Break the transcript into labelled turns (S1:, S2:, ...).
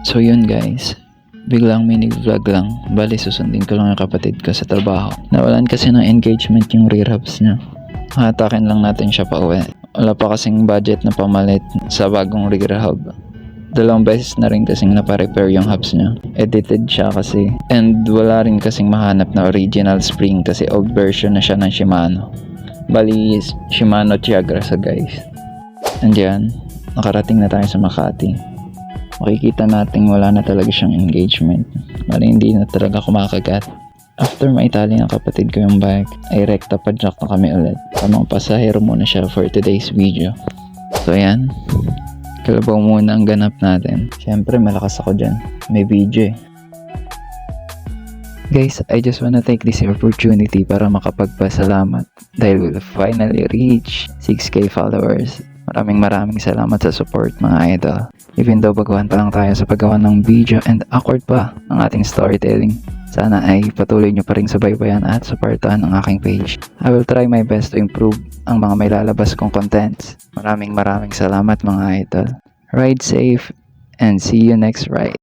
S1: So yun guys, biglang mini vlog lang. Bali susundin ko lang yung kapatid ko sa trabaho. Nawalan kasi ng engagement yung rear hubs niya. Hatakin lang natin siya pa uwi. Wala pa kasing budget na pamalit sa bagong rear hub. Dalawang beses na rin kasing naparepair yung hubs niya. Edited siya kasi. And wala rin kasing mahanap na original spring kasi old version na siya ng Shimano. Bali, Shimano Tiagra sa guys. Andiyan, nakarating na tayo sa Makati. Makikita natin wala na talaga siyang engagement. Bali, hindi na talaga kumakagat. After maitali ng kapatid ko yung bike, ay rekta pa jack na kami ulit. Tamang pasahero muna siya for today's video. So ayan, kalabaw muna ang ganap natin. Siyempre malakas ako dyan, may video eh. Guys, I just wanna take this opportunity para makapagpasalamat dahil we'll finally reach 6k followers. Maraming salamat sa support mga idol. Even though baguhan pa lang tayo sa paggawa ng video and awkward pa ang ating storytelling, sana ay patuloy nyo pa rin subaybayan at supportahan ang aking page. I will try my best to improve ang mga may lalabas kong contents. Maraming salamat mga idol. Ride safe and see you next ride.